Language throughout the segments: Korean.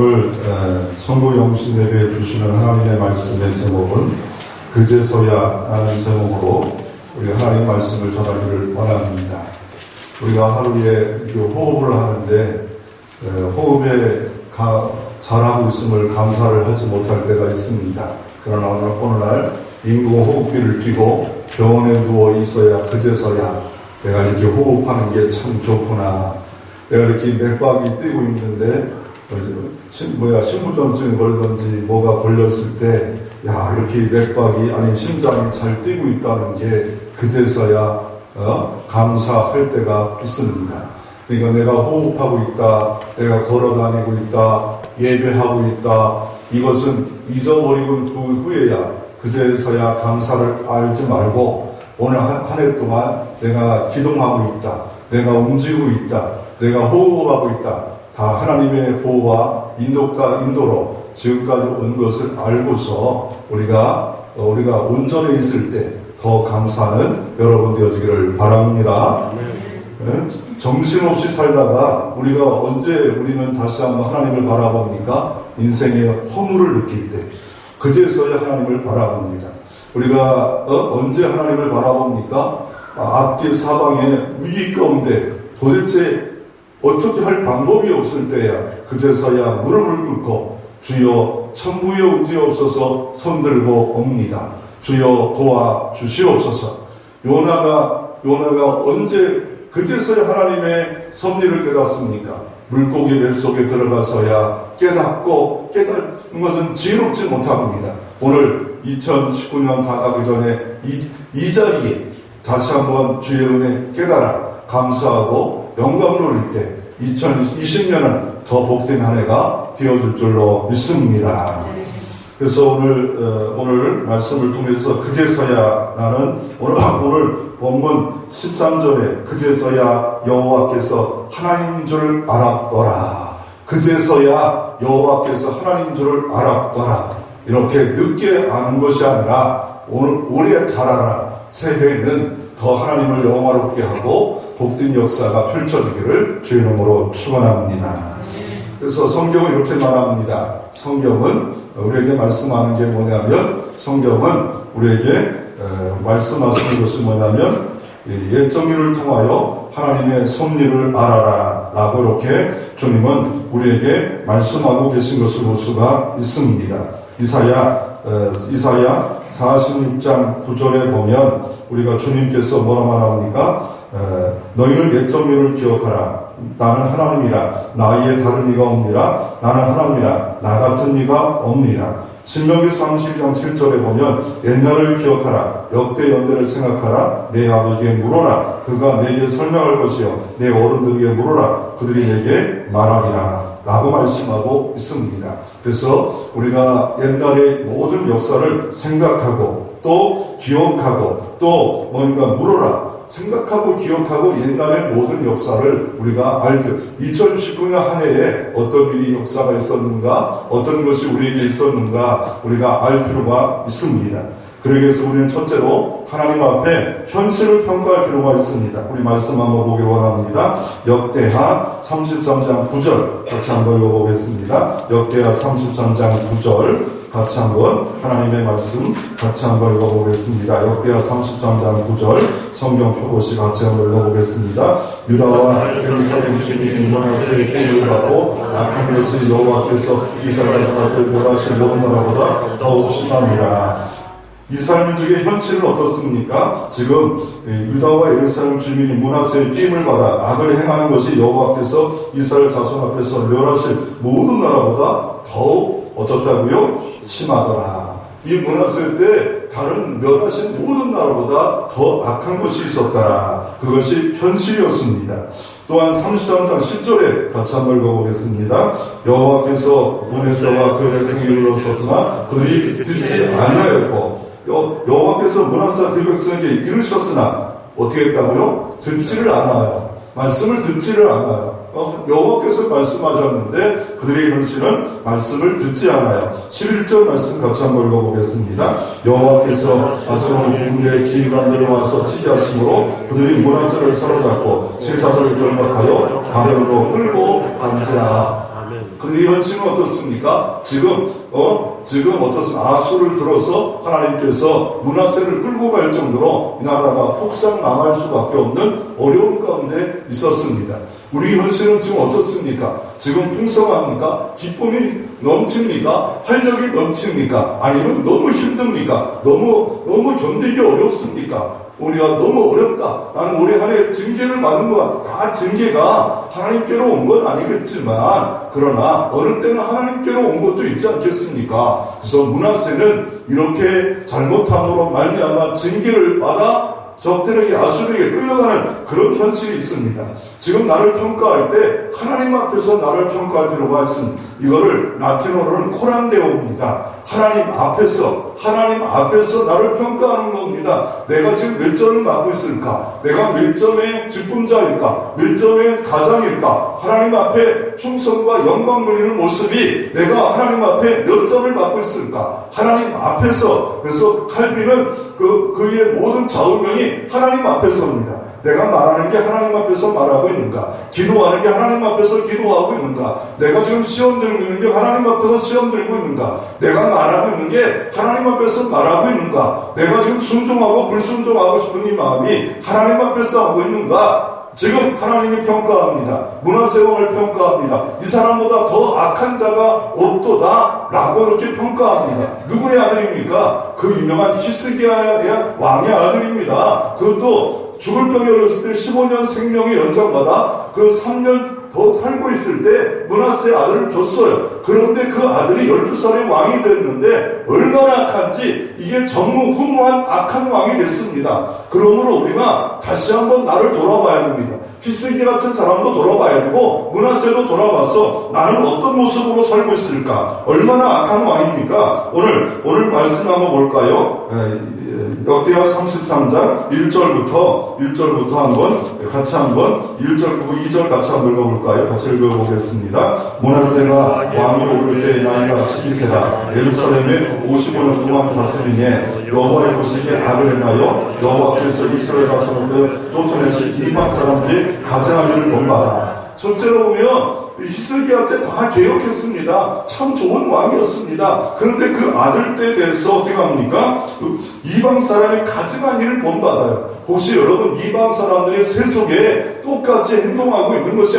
오늘 성부 영신 예배에 주시는 하나님의 말씀의 제목은 그제서야 라는 제목으로 우리 하나님의 말씀을 전하기를 원합니다. 우리가 하루에 호흡을 하는데 호흡에 잘하고 있음을 감사를 하지 못할 때가 있습니다. 그러나 오늘날 인공호흡기를 끼고 병원에 누워 있어야 그제서야 내가 이렇게 호흡하는 게 참 좋구나. 내가 이렇게 맥박이 뛰고 있는데 신부전증이 걸리든지 뭐가 걸렸을 때 이렇게 맥박이 아니 심장이 잘 뛰고 있다는 게 그제서야 감사할 때가 있습니다. 그러니까 내가 호흡하고 있다, 내가 걸어다니고 있다, 예배하고 있다, 이것은 잊어버리고 그 후에야 그제서야 감사를 알지 말고 오늘 한 해 동안 내가 기동하고 있다, 내가 움직이고 있다, 내가 호흡하고 있다, 다 하나님의 보호와 인도로 지금까지 온 것을 알고서 우리가 온전해 있을 때 더 감사하는 여러분 되어지기를 바랍니다. 정신없이 살다가 우리는 다시 한번 하나님을 바라봅니까? 인생의 허물을 느낄 때 그제서야 하나님을 바라봅니다. 우리가 언제 하나님을 바라봅니까? 앞뒤 사방의 위기 가운데 도대체 어떻게 할 방법이 없을 때야 그제서야 무릎을 꿇고 주여 천부에 의지없어서 손들고 옵니다. 주여 도와주시옵소서. 요나가 언제 그제서야 하나님의 섭리를 깨닫습니까? 물고기 뱃속에 들어가서야 깨닫고 깨닫는 것은 지혜롭지 못합니다. 오늘 2019년 다가기 전에 이 자리에 다시 한번 주의 은혜 깨달아 감사하고 영광을 올릴 때 2020년은 더 복된 한 해가 되어줄 줄로 믿습니다. 그래서 오늘 말씀을 통해서 그제서야 나는 오늘 본문 13절에 그제서야 여호와께서 하나님인 줄 알았더라. 그제서야 여호와께서 하나님인 줄 알았더라. 이렇게 늦게 아는 것이 아니라 올해 잘 알아. 새해에는 더 하나님을 영화롭게 하고 복된 역사가 펼쳐지기를 주의 이름으로 축원합니다. 그래서 성경은 이렇게 말합니다. 성경은 우리에게 말씀하는 게 뭐냐면 성경은 우리에게 말씀하시는 것이 뭐냐면 옛 정리를 통하여 하나님의 섭리를 알아라 라고 이렇게 주님은 우리에게 말씀하고 계신 것을 볼 수가 있습니다. 이사야 46장 9절에 보면 우리가 주님께서 뭐라 말합니까? 너희는 옛 정리를 기억하라. 나는 하나님이라. 나 위에 다른 이가 없느니라. 나는 하나님이라. 나 같은 이가 없느니라. 신명기 32장 7절에 보면 옛날을 기억하라. 역대 연대를 생각하라. 내 아버지에게 물어라. 그가 내게 설명할 것이요 내 어른들에게 물어라. 그들이 내게 말하리라 라고 말씀하고 있습니다. 그래서 우리가 옛날의 모든 역사를 생각하고 또 기억하고 또 물어라. 생각하고 기억하고 옛날의 모든 역사를 우리가 알게 2019년 한 해에 어떤 일이 역사가 있었는가, 어떤 것이 우리에게 있었는가 우리가 알 필요가 있습니다. 그러기 위해서 우리는 첫째로 하나님 앞에 현실을 평가할 필요가 있습니다. 우리 말씀 한번 보기 원합니다. 역대하 33장 9절 같이 한번 읽어보겠습니다. 역대하 33장 9절 같이 한번 하나님의 말씀 같이 한번 읽어보겠습니다. 역대하 33장 9절 성경 표고시 같이 한번 읽어보겠습니다. 유다와 예루살렘 주민이 문하세의 깨를 받고 악한 것을 여호와께서 이스라엘 자손을 멸하신 모든 나라보다 더욱 심합니다. 이스라엘 민족의 현실은 어떻습니까? 지금 유다와 예루살렘 주민이 므낫세의 끼임을 받아 악을 행하는 것이 여호와께서 이스라엘 자손 앞에서 멸하신 모든 나라보다 더욱 어떻다고요? 심하더라. 이 므낫세 때 다른 멸하신 모든 나라보다 더 악한 것이 있었다. 그것이 현실이었습니다. 또한 33장 10절에 같이 한번 읽어보겠습니다. 여호와께서 므낫세와 그 백성이 이르렀으나 그들이 듣지 아니하였고 여호와께서 므낫세와 그 백성에게 이르셨으나 어떻게 했다고요? 듣지를 않아요. 말씀을 듣지를 않아요. 여호와께서 말씀하셨는데 그들의 현실은 말씀을 듣지 않아요. 11절 말씀 같이 한번 읽어보겠습니다. 여호와께서 아수르 군대의 지휘관들이 와서 치지하심으로 그들이 므낫세를 사로잡고 칠사설을 결박하여 바벨론으로 끌고 간지라. 그들의 현실은 어떻습니까? 지금 어떻습니까? 아수를 들어서 하나님께서 므낫세를 끌고 갈 정도로 이 나라가 폭삭 망할 수밖에 없는 어려운 가운데 있었습니다. 우리 현실은 지금 어떻습니까? 지금 풍성합니까? 기쁨이 넘칩니까? 활력이 넘칩니까? 아니면 너무 힘듭니까? 너무 견디기 어렵습니까? 우리가 너무 어렵다. 나는 올해 한 해 징계를 받은 것 같아. 다 징계가 하나님께로 온 건 아니겠지만, 그러나 어느 때는 하나님께로 온 것도 있지 않겠습니까? 그래서 므낫세는 이렇게 잘못함으로 말미암아 징계를 받아 적들에게 아수르에게 끌려가는 그런 현실이 있습니다. 지금 나를 평가할 때 하나님 앞에서 나를 평가할 필요가 있습니다. 이거를 라틴어로는 코란데오입니다. 하나님 앞에서 나를 평가하는 겁니다. 내가 지금 몇 점을 받고 있을까? 내가 몇 점의 직분자일까? 몇 점의 가장일까? 하나님 앞에 충성과 영광 돌리는 모습이 내가 하나님 앞에 몇 점을 받고 있을까? 하나님 앞에서. 그래서 칼빈은 그의 모든 좌우명이 하나님 앞에서입니다. 내가 말하는 게 하나님 앞에서 말하고 있는가? 기도하는 게 하나님 앞에서 기도하고 있는가? 내가 지금 시험 들고 있는 게 하나님 앞에서 시험 들고 있는가? 내가 말하고 있는 게 하나님 앞에서 말하고 있는가? 내가 지금 순종하고 불순종하고 싶은 이 마음이 하나님 앞에서 하고 있는가? 지금 하나님이 평가합니다. 므낫세 왕을 평가합니다. 이 사람보다 더 악한 자가 없도다 라고 이렇게 평가합니다. 누구의 아들입니까? 그 유명한 히스기야의 왕의 아들입니다. 그것도 죽을 병이 걸렸을 때 15년 생명의 연장받아 그 3년 더 살고 있을 때 므낫세의 아들을 줬어요. 그런데 그 아들이 12살의 왕이 됐는데 얼마나 악한지 이게 전무후무한 악한 왕이 됐습니다. 그러므로 우리가 다시 한번 나를 돌아봐야 됩니다. 히스기 같은 사람도 돌아봐야 되고 므낫세도 돌아봐서 나는 어떤 모습으로 살고 있을까? 얼마나 악한 왕입니까? 오늘 말씀 한번 볼까요? 역대하 33장 1절부터 한번 같이 한번 1절 그리고 2절 같이 한번 읽어볼까요? 같이 읽어보겠습니다. 므낫세가 왕이 오를 때 나이가 12세라 예루살렘에 55년 동안 다스리니 여호와의 보시기에 악을 행하여 여호와께서 이스라엘 자손을 쫓아내신 이방 사람들이 가장한 일을 본받아. 첫째로 보면 히스기야 때 다 개혁했습니다. 참 좋은 왕이었습니다. 그런데 그 아들 때에 대해서 어떻게 합니까? 이방 사람이 가증한 일을 본받아요. 혹시 여러분 이방 사람들의 세속에 똑같이 행동하고 있는 것이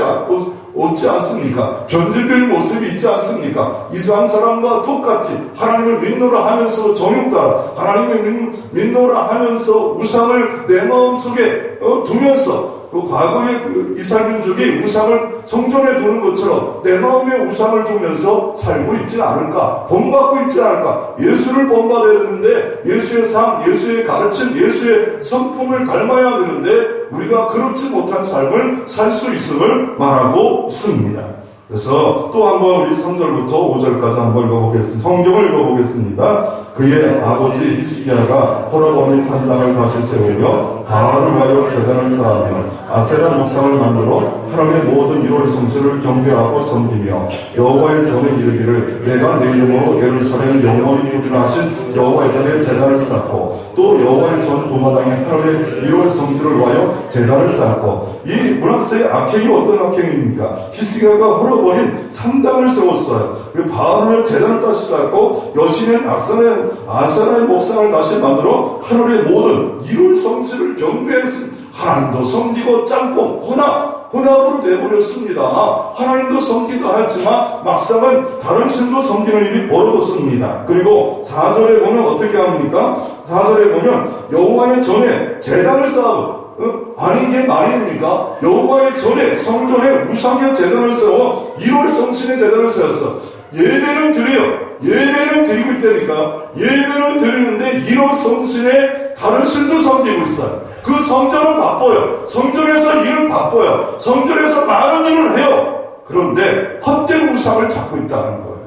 없지 않습니까? 변질될 모습이 있지 않습니까? 이방 사람과 똑같이 하나님을 믿노라 하면서 정욕 따라 하나님을 믿노라 하면서 우상을 내 마음속에 두면서 그 과거의 이스라엘 민족이 우상을 성전에 두는 것처럼 내 마음에 우상을 두면서 살고 있지 않을까? 본받고 있지 않을까? 예수를 본받아야 되는데 예수의 삶, 예수의 가르침, 예수의 성품을 닮아야 되는데 우리가 그렇지 못한 삶을 살 수 있음을 말하고 있습니다. 그래서 또 한번 우리 3절부터 5절까지 한번 읽어보겠습니다. 성경을 읽어보겠습니다. 그의 아버지 히스기야가 호르몬의 산당을 다시 세우며 바알을 위하여 제단을 쌓으며 아세라 목상을 만들어 하나님의 모든 일월 성실을 경배하고 섬기며 여호와의 전에 이르기를 내가 내 이름으로 예루살렘을 영원히 두리라 하신 여호와의 전에 제단을 쌓고 또 여호와의 전 도마당에 하나님의 일월 성실을 위하여 제단을 쌓고 이 므낫세의 악행이 어떤 악행입니까? 히스기야가 호르몬인 산당을 세웠어요. 바알을 제단을 다시 쌓고 여신의 아세라의 목상을 다시 만들어 하늘의 모든 일월 성실을 경배했습니다. 하나님도 섬기고 짬뽕 혼합으로 돼버렸습니다. 하나님도 섬기다 했지만 막상은 다른 신도 섬기는 일이 벌어졌습니다. 그리고 4절에 보면 어떻게 합니까? 4절에 보면 여호와의 전에 제단을 쌓아 아니 이게 말입니까? 여호와의 전에 성전에 우상의 제단을 세워 1월 성신의 제단을 세웠어. 예배는 드리고 있다니까. 예배는 드리는데 1월 성신에 다른 신도 섬기고 있어요. 그 성전은 바빠요. 성전에서 일은 바빠요. 성전에서 많은 일을 해요. 그런데 헛된 우상을 찾고 있다는 거예요.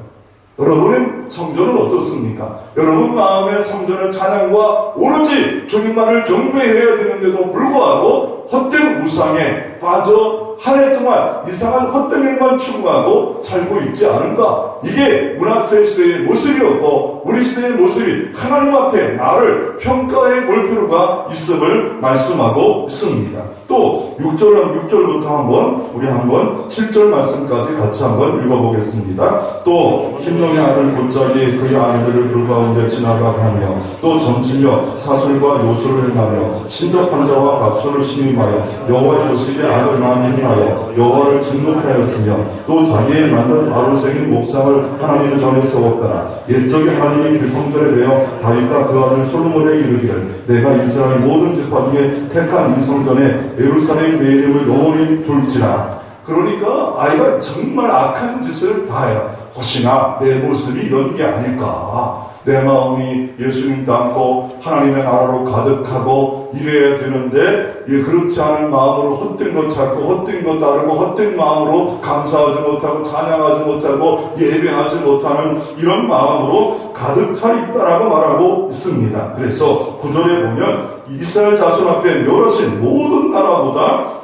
여러분의 성전은 어떻습니까? 여러분 마음의 성전은 찬양과 오로지 주님만을 경배해야 되는데도 불구하고 헛된 우상에 빠져 한 해 동안 이상한 헛된 일만 추구하고 살고 있지 않은가? 이게 므낫세 시대의 모습이었고 우리 시대의 모습이 하나님 앞에 나를 평가해 볼 필요가 있음을 말씀하고 있습니다. 또 6절부터 우리 한번 7절 말씀까지 같이 한번 읽어보겠습니다. 또 힘놈의 아들 골짜기 그의 아내들을 불 가운데 지나가며 또 점치며 사술과 요술을 행하며 신접한 자와 갑수를 심임하여 여호와의 모시게 악을 많이 행하여 여호와를 증록하였으며 또 자기의 만든 아로새긴 목상을 하나님의 전에 세웠더라. 옛적에 하나님이 그 성전에 대어 다윗과 그 아들 솔로몬에게 이르기를 내가 이스라엘 모든 지파 중에 택한 이 성전에 예루살렘 내 이름을 영원히 둘지라. 그러니까 아이가 정말 악한 짓을 다해요. 혹시나 내 모습이 이런 게 아닐까. 내 마음이 예수님 닮고 하나님의 나라로 가득하고 이래야 되는데 그렇지 않은 마음으로 헛된 것 찾고 헛된 것 따르고 헛된 마음으로 감사하지 못하고 찬양하지 못하고 예배하지 못하는 이런 마음으로 가득 차 있다라고 말하고 있습니다. 그래서 9절에 보면 이스라엘 자손 앞에 멸하신 모든 나라보다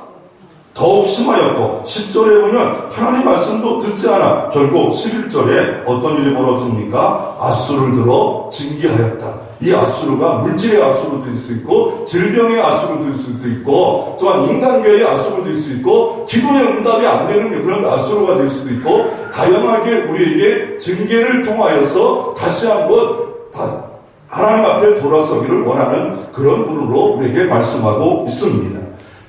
더욱 심하였고 10절에 보면 하나님 말씀도 듣지 않아 결국 11절에 어떤 일이 벌어집니까? 아수를 들어 징계하였다. 이 아수르가 물질의 아수로 될 수 있고 질병의 아수로 될 수도 있고 또한 인간계의 아수로 될 수 있고 기도의 응답이 안 되는 그런 아수로가 될 수도 있고 다양하게 우리에게 징계를 통하여서 다시 한번 하나님 앞에 돌아서기를 원하는 그런 분으로 우리에게 말씀하고 있습니다.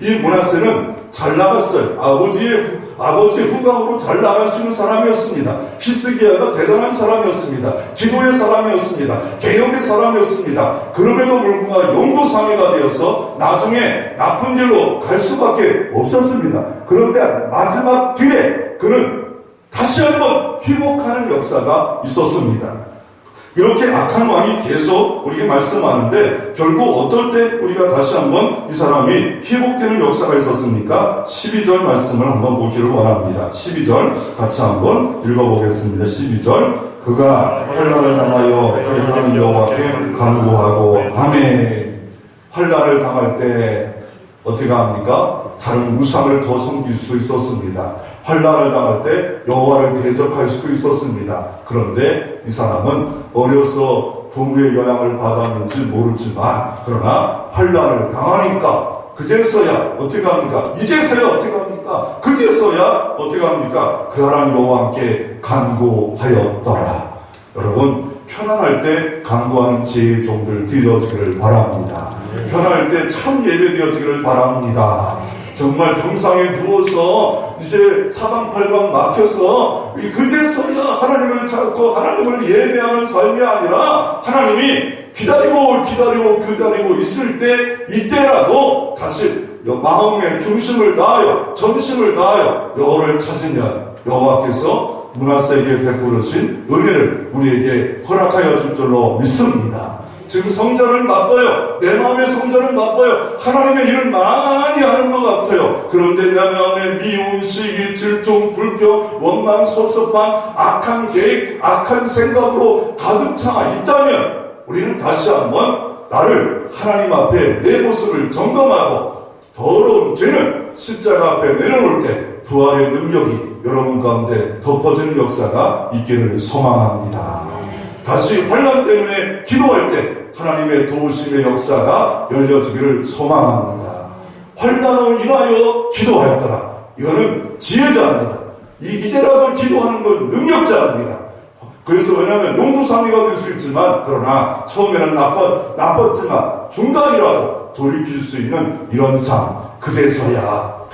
이 므낫세는 잘 나갔어요. 아버지의 후광으로 잘 나갈 수 있는 사람이었습니다. 히스기야가 대단한 사람이었습니다. 기도의 사람이었습니다. 개혁의 사람이었습니다. 그럼에도 불구하고 용도상해가 되어서 나중에 나쁜 길로 갈 수밖에 없었습니다. 그런데 마지막 뒤에 그는 다시 한번 회복하는 역사가 있었습니다. 이렇게 악한 왕이 계속 우리에게 말씀하는데 결국 어떨 때 우리가 다시 한번 이 사람이 회복되는 역사가 있었습니까? 12절 말씀을 한번 보기를 원합니다. 12절 같이 한번 읽어보겠습니다. 12절 그가 환난을 당하여 그의 하나님 여호와께 간구하고 아멘. 환난을 당할 때 어떻게 합니까? 다른 우상을 더 섬길 수 있었습니다. 환난을 당할 때 여호와를 대적할 수도 있었습니다. 그런데 이 사람은 어려서 부모의 영향을 받았는지 모르지만 그러나 환난을 당하니까 그제서야 어떻게 합니까? 이제서야 어떻게 합니까? 그제서야 어떻게 합니까? 그 하나님 여호와 함께 간구하였더라. 여러분 편안할 때 간구하는 제 종들 되어지기를 바랍니다. 편안할 때 참 예배 되어지기를 바랍니다. 정말 병상에 누워서 이제 사방팔방 막혀서 그제서야 하나님을 찾고 하나님을 예배하는 삶이 아니라 하나님이 기다리고 있을 때 이때라도 다시 마음의 중심을 다하여 전심을 다하여 여호와를 찾으면 여호와께서 므낫세에게 베푸르신 은혜를 우리에게 허락하여 줄 줄로 믿습니다. 지금 성전을 맛봐요. 내 마음의 성전을 맛봐요. 하나님의 일을 많이 하는 것 같아요. 그런데 내 마음에 미움, 시기, 질투, 불평, 원망, 섭섭함, 악한 계획, 악한 생각으로 가득 차 있다면 우리는 다시 한번 나를 하나님 앞에 내 모습을 점검하고 더러운 죄는 십자가 앞에 내려놓을 때 부활의 능력이 여러분 가운데 덮어지는 역사가 있기를 소망합니다. 다시 환난 때문에 기도할 때 하나님의 도우심의 역사가 열려지기를 소망합니다. 환난을 인하여 기도하였더라. 이거는 지혜자입니다. 이제라도 기도하는 건 능력자입니다. 그래서 왜냐하면 용두상의가 될 수 있지만 그러나 처음에는 나빴지만 중간이라도 돌이킬 수 있는 이런 삶 그제서야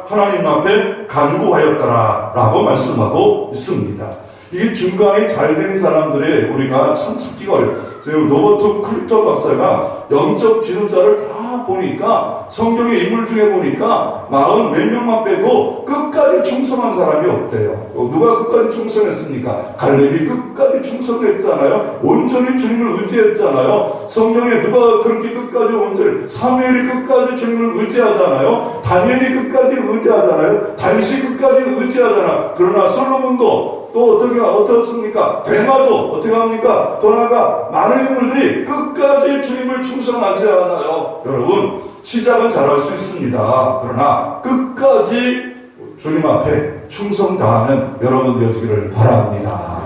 하나님 앞에 간구하였더라 라고 말씀하고 있습니다. 이게 중간이 잘 되는 사람들의 우리가 참 찾기가 어려워요. 로버트 클립터 박사가 영적 지도자를 다 보니까 성경의 인물 중에 보니까 40 몇 명만 빼고 끝까지 충성한 사람이 없대요. 누가 끝까지 충성했습니까? 갈렙이 끝까지 충성했잖아요. 온전히 주님을 의지했잖아요. 성경에 누가 그렇게 끝까지 온전히 사무엘이 끝까지 주님을 의지하잖아요. 다니엘이 끝까지 의지하잖아요. 다윗이 끝까지 의지하잖아요. 그러나 솔로몬도 또 어떻습니까? 대마도 어떻게 합니까? 또 나아가 많은 인물들이 끝까지 주님을 충성하지 않아요. 여러분 시작은 잘할 수 있습니다. 그러나 끝까지 주님 앞에 충성 다하는 여러분 되어지기를 바랍니다.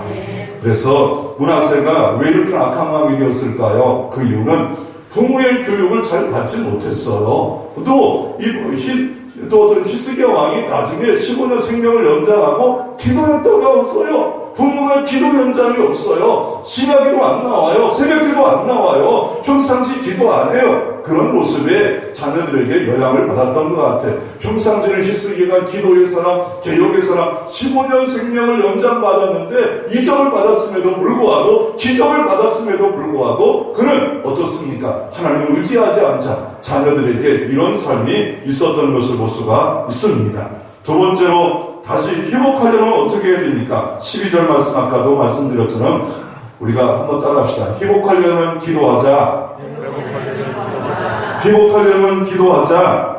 그래서 므낫세가 왜 이렇게 악한 왕이 되었을까요? 그 이유는 부모의 교육을 잘 받지 못했어요. 또 어떤 히스기야 왕이 나중에 15년 생명을 연장하고 기도했다가 없어요. 부모가 기도 연장이 없어요. 신학기도 안 나와요. 새벽기도 안 나와요. 평상시 기도 안 해요. 그런 모습에 자녀들에게 영향을 받았던 것 같아요. 평상시는 히스기야가 기도의 사람, 개혁의 사람, 15년 생명을 연장받았는데 이적을 받았음에도 불구하고 기적을 받았음에도 불구하고 그는 어떻습니까? 하나님을 의지하지 않자 자녀들에게 이런 삶이 있었던 것을 볼 수가 있습니다. 두 번째로 다시 회복하려면 어떻게 해야 됩니까? 12절 말씀 아까도 말씀드렸처럼 우리가 한번 따라합시다. 회복하려면 기도하자. 회복하려면 기도하자.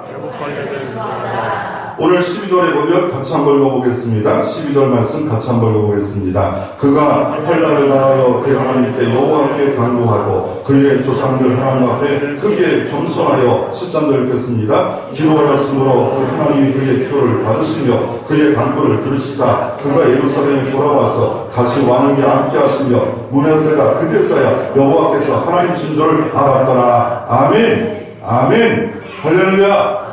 오늘 12절에 보면 같이 한번 읽어보겠습니다. 12절 말씀 같이 한번 읽어보겠습니다. 그가 환난을 당하여 그 하나님께 여호와께 간구하고 그의 조상들 하나님 앞에 크게 겸손하여 13절 읽겠습니다. 기도하였으므로 그 하나님이 그의 기도를 받으시며 그의 간구를 들으시사 그가 예루살렘에 돌아와서 다시 왕에게 앉게 하시며 므낫세가 그제서야 여호와께서 하나님이신 줄을 알았더라. 아멘. 아멘. 할렐루야.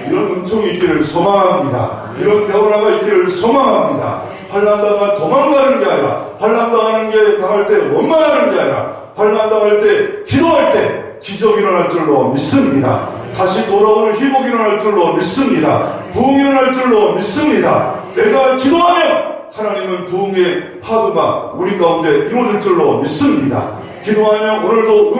이런 은총이 있기를 소망합니다. 이런 변화가 있기를 소망합니다. 환난당하면 도망가는 게 아니라 환난당하는 게 당할 때 원망하는 게 아니라 환난당할 때 기도할 때 기적이 일어날 줄로 믿습니다. 다시 돌아오는 회복이 일어날 줄로 믿습니다. 부흥이 일어날 줄로 믿습니다. 내가 기도하면 하나님은 부흥의 파도가 우리 가운데 이루어질 줄로 믿습니다. 기도하면 오늘도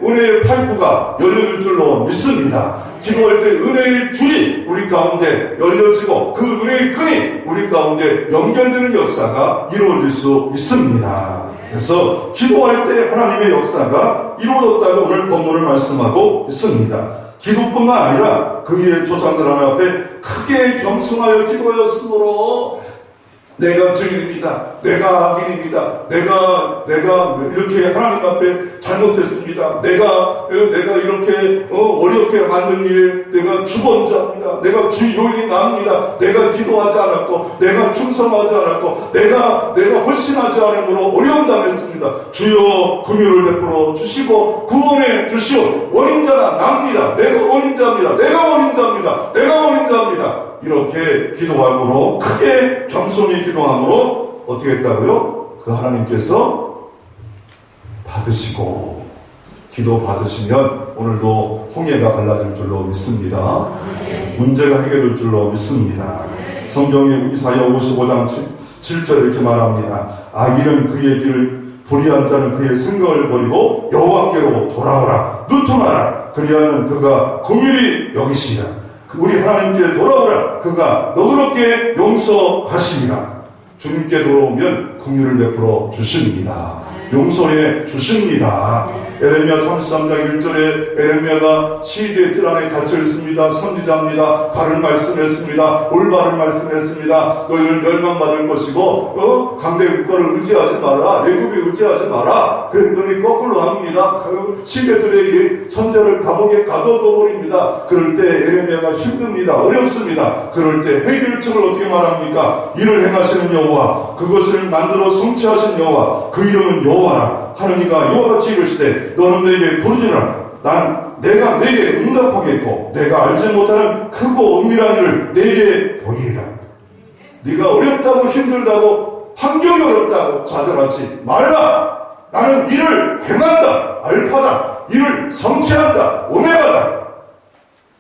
은혜의 파이프가 열려질 줄로 믿습니다. 기도할 때 은혜의 줄이 우리 가운데 열려지고 그 은혜의 끈이 우리 가운데 연결되는 역사가 이루어질 수 있습니다. 그래서 기도할 때 하나님의 역사가 이루어졌다고 오늘 본문을 말씀하고 있습니다. 기도뿐만 아니라 그의 조상들 하나님 앞에 크게 겸손하여 기도하였으므로 내가 죄인입니다. 내가 악인입니다. 내가 이렇게 하나님 앞에 잘못했습니다. 내가 이렇게 어렵게 만든 일에 내가 주범자입니다. 내가 주 요인이 나입니다. 내가 기도하지 않았고 내가 충성하지 않았고 내가 헌신하지 않음으로 어려움 당했습니다. 주여 긍휼을 베풀어 주시고 구원해 주시오. 원인자가 납니다. 내가 원인자입니다. 내가 원인자입니다. 이렇게 기도함으로 크게 겸손히 기도함으로 어떻게 했다고요? 그 하나님께서 받으시고 기도 받으시면 오늘도 홍해가 갈라질 줄로 믿습니다. 문제가 해결될 줄로 믿습니다. 성경에 이사야 55장 7절 이렇게 말합니다. 악인은 그의 길을 불의한 자는 그의 생각을 버리고 여호와께로 돌아오라. 누통하라. 그리하면 그가 긍휼히 여기시리라. 우리 하나님께 돌아오라. 그가 너그럽게 용서하시리라. 주님께 돌아오면 긍휼을 베풀어 주십니다. 용서해 주십니다. 에레미야 33장 1절에 에레미야가 시리의 뜰 안에 갇혀 있습니다. 선지자입니다. 바른 말씀했습니다. 올바른 말씀했습니다. 너희는 멸망받을 것이고 강대 국가를 의지하지 마라. 애굽에 의지하지 마라. 그랬더니 거꾸로 합니다. 그 시리의 뜰에 선자를 감옥에 가둬둬 버립니다. 그럴 때 에레미야가 힘듭니다. 어렵습니다. 그럴 때 해결책을 어떻게 말합니까? 이를 행하시는 여호와, 그것을 만들어 성취하신 여호와, 그 이름은 여호와라. 하느니가 이와 같이 이르시되 너는 내게 부르짖으라. 내가 내게 응답하겠고 내가 알지 못하는 크고 은밀한 일을 내게 보이리라. 네가 어렵다고 힘들다고 환경이 어렵다고 좌절하지 말라. 나는 이를 행한다. 알파다. 이를 성취한다. 오메가다.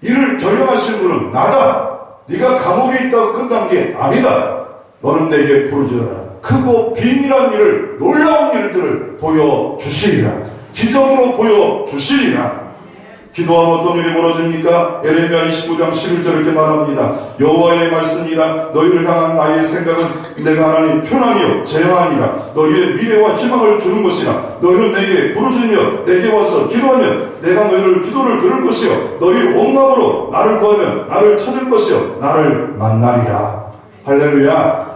이를 경영하시는 분은 나다. 네가 감옥에 있다고 끝난 게 아니다. 너는 내게 부르짖어라. 크고 비밀한 일을, 놀라운 일들을 보여주시리라. 기적으로 보여주시리라. 기도하면 어떤 일이 벌어집니까? 에레미야 29장 11절 이렇게 말합니다. 여호와의 말씀이라. 너희를 향한 나의 생각은 내가 하나님 편안이요 재앙이라. 너희의 미래와 희망을 주는 것이라. 너희는 내게 부르짖으며 내게 와서 기도하면 내가 너희를 기도를 들을 것이요 너희 온 마음으로 나를 구하면 나를 찾을 것이요 나를 만나리라. 할렐루야.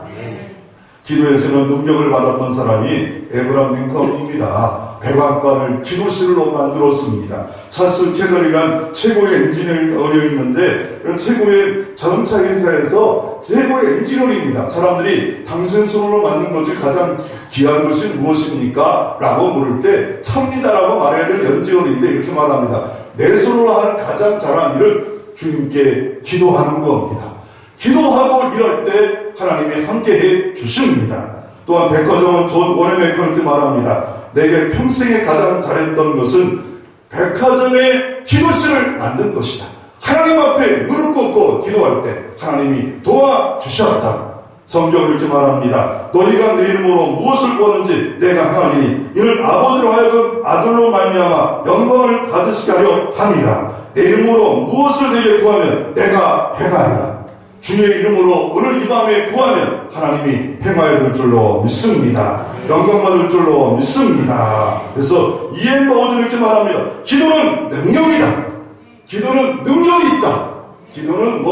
기도에서는 능력을 받았던 사람이 에브람 링컨입니다. 백악관을 기도실로 만들었습니다. 찰스 캐널이란 최고의 엔지니어였는데 최고의 자동차 회사에서 최고의 엔지니어입니다. 사람들이 당신 손으로 만든 것이 가장 귀한 것이 무엇입니까? 라고 물을 때 찹니다라고 말해야 될 엔지니어인데 이렇게 말합니다. 내 손으로 하는 가장 잘한 일은 주님께 기도하는 겁니다. 기도하고 이럴 때 하나님이 함께해 주십니다. 또한 백화점은 존 워렌 버핏이 말합니다. 내게 평생에 가장 잘했던 것은 백화점의 기도실을 만든 것이다. 하나님 앞에 무릎 꿇고 기도할 때 하나님이 도와주셨다. 성경은 이렇게 말합니다. 너희가 내 이름으로 무엇을 구하든지 내가 행하리니 이는 아버지로 하여금 아들로 말미암아 영광을 받으시게 하려 함이라. 내 이름으로 무엇을 내게 구하면 내가 행하리라. 주의 이름으로 오늘 이 밤에 구하면 하나님이 행하여 줄 줄로 믿습니다. 영광 받을 줄로 믿습니다. 그래서 이엔 바우즈는 이렇게 말합니다. 기도는 능력이다. 기도는 능력이 있다. 기도는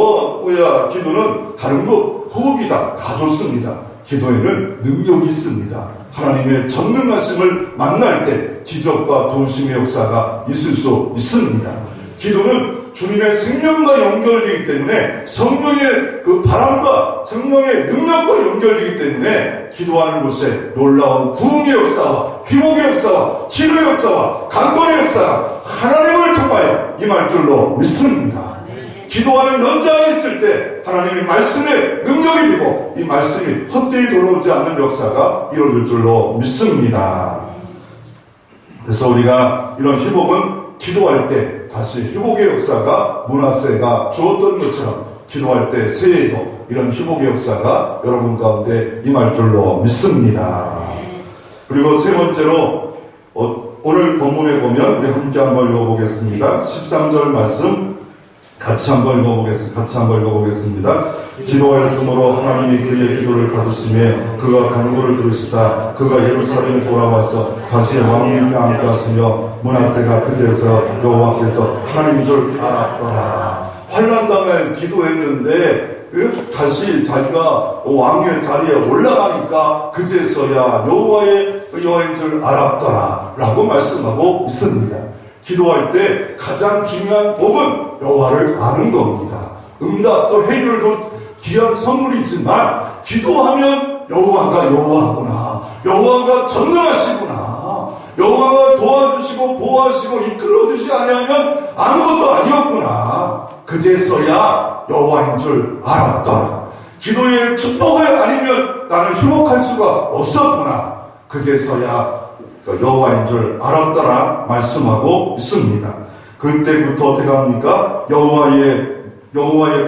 기도는 다른 거 호흡이다. 다 좋습니다. 기도에는 능력이 있습니다. 하나님의 전능하심을 만날 때 기적과 도심의 역사가 있을 수 있습니다. 기도는 주님의 생명과 연결되기 때문에 성령의 그 바람과 성령의 능력과 연결되기 때문에 기도하는 곳에 놀라운 부흥의 역사와 회복의 역사와 치료의 역사와 강건의 역사가 하나님을 통하여 임할 줄로 믿습니다. 기도하는 현장에 있을 때 하나님의 말씀의 능력이 되고 이 말씀이 헛되이 돌아오지 않는 역사가 이루어질 줄로 믿습니다. 그래서 우리가 이런 회복은 기도할 때 다시 회복의 역사가 므낫세가 주었던 것처럼 기도할 때 새해에도 이런 회복의 역사가 여러분 가운데 임할 줄로 믿습니다. 그리고 세 번째로 오늘 본문에 보면 우리 함께 한번 읽어보겠습니다. 13절 말씀 같이 한번 읽어보겠습니다. 기도하였으므로 하나님이 그의 기도를 받으시며 그가 간구를 들으시사 그가 예루살렘에 돌아와서 다시 왕궁에 앉았으며 므낫세가 그제서 여호와께서 하나님인 줄 알았더라. 환난 다음에 기도했는데 다시 자기가 왕의 자리에 올라가니까 그제서야 여호와인 줄 알았더라 라고 말씀하고 있습니다. 기도할 때 가장 중요한 법은 여호와를 아는 겁니다. 응답도 해결도 귀한 선물이지만 기도하면 여호와가 여호와구나, 여호와가 전능하시구나, 여호와가 도와주시고 보호하시고 이끌어주시 아니하면 아무것도 아니었구나, 그제서야 여호와인 줄 알았더라. 기도의 축복을 아니면 나는 회복할 수가 없었구나, 그제서야 여호와인 줄 알았더라 말씀하고 있습니다. 그때부터 어떻게 합니까? 여호와의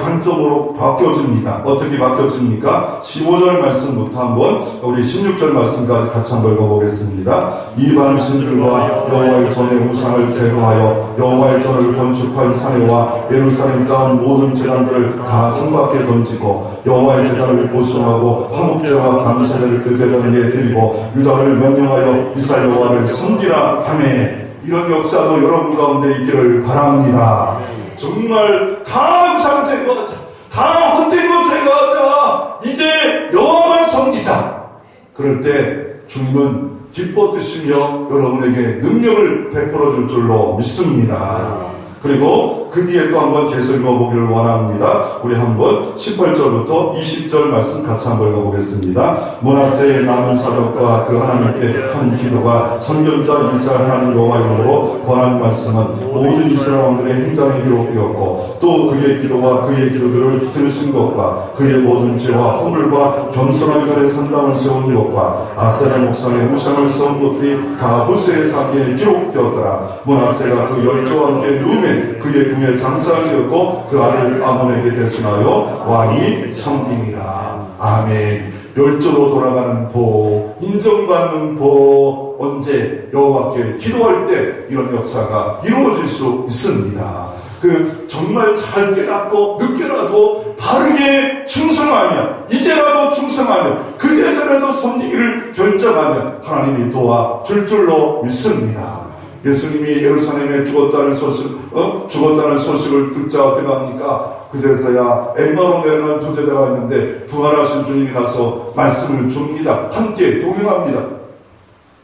관점으로 바뀌어집니다. 어떻게 바뀌어집니까? 15절 말씀부터 한번 우리 16절 말씀까지 같이 한번 읽어보겠습니다. 이방 신들과 여호와의 전의 우상을 제거하여 여호와의 전을 건축할 사내와 예루살렘 쌓은 모든 제단들을 다 성밖에 던지고 여호와의 제단을 보존하고 화목제와 감사제를 그 제단 위에 드리고 유다를 명령하여 이스라엘 여호와를 섬기라 하매, 이런 역사도 여러분 가운데 있기를 바랍니다. 정말 다 우상 제거하자, 다 헛된 것 제거하자, 이제 여호와만 섬기자. 그럴 때 주님은 기뻐 뜨시며 여러분에게 능력을 베풀어 줄 줄로 믿습니다. 그리고 그 뒤에 또 한번 계속 읽어보기를 원합니다. 우리 한번 18절부터 20절 말씀 같이 한번 읽어보겠습니다. 므낫세의 남은 사적과 그 하나님께 한 기도가 선견자 이스라엘 하나님 여호와 이름으로 권한 말씀은 모든 이스라엘 왕들의 행장에 기록되었고, 또 그의 기도와 그의 기도들을 들으신 것과 그의 모든 죄와 허물과 겸손한 자의 산당을 세운 것과 아세라 목상의 우상을 세운 것들이 다 호세의 사기에 기록되었더라. 므낫세가 그 열조와 함께 누움에 그의 궁에 장사되었고 그 아들 아몬에게 대신하여 왕이 섬김이라. 아멘. 열조로 돌아가는 보, 인정받는 보, 언제? 여호와께 기도할 때 이런 역사가 이루어질 수 있습니다. 정말 잘 깨닫고 늦게라도 바르게 충성하며 이제라도 충성하며 그제서라도 섬기기를 결정하면 하나님이 도와줄 줄로 믿습니다. 예수님이 예루살렘에 죽었다는 소식을 듣자 어떻게 합니까? 그제서야 엠마로 내려간 두 제자가 있는데 부활하신 주님이 가서 말씀을 줍니다. 함께 동행합니다.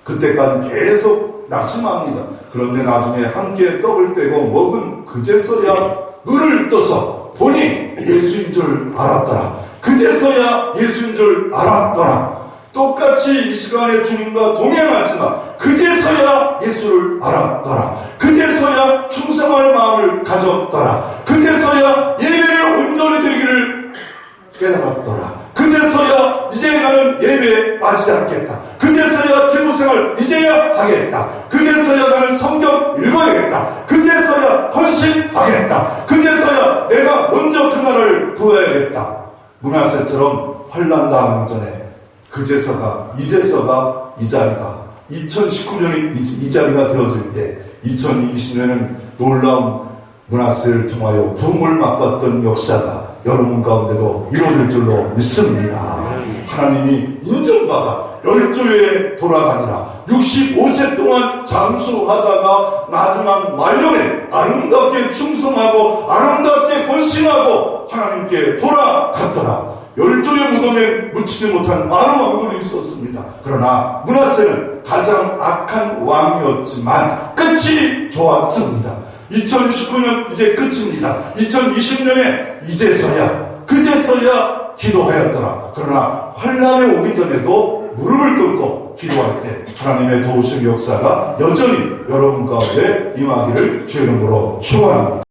그때까지 계속 낙심합니다. 그런데 나중에 함께 떡을 떼고 먹은 그제서야 눈을 떠서 보니 예수인 줄 알았더라. 그제서야 예수인 줄 알았더라. 똑같이 이 시간에 주님과 동행하지만 그제서야 예수를 알았더라. 그제서야 충성할 마음을 가졌더라. 그제서야 예배를 온전히 드리기를 깨달았더라. 그제서야 이제 나는 예배에 빠지지 않겠다. 그제서야 기도생활 이제야 하겠다. 그제서야 나는 성경 읽어야겠다. 그제서야 헌신하겠다. 그제서야 내가 먼저 그 나라를 구해야겠다. 므낫세처럼 환난 당하기 전에 그제서가 이제서가 이 자리가 2019년이 이 자리가 되어질 때 2020년은 놀라운 므낫세를 통하여 부흥을 맛봤던 역사가 여러분 가운데도 이루어질 줄로 믿습니다. 하나님이 인정받아 열조에 돌아가니라. 65세 동안 장수하다가 마지막 말년에 아름답게 충성하고 아름답게 헌신하고 하나님께 돌아갔더라. 열조의 무덤에 묻히지 못한 많은 왕들이 있었습니다. 그러나 므낫세는 가장 악한 왕이었지만 끝이 좋았습니다. 2019년 이제 끝입니다. 2020년에 그제서야 기도하였더라. 그러나 환난이 오기 전에도 무릎을 꿇고 기도할 때 하나님의 도우심 역사가 여전히 여러분 가운데 임하기를 주의 이름으로 축원합니다.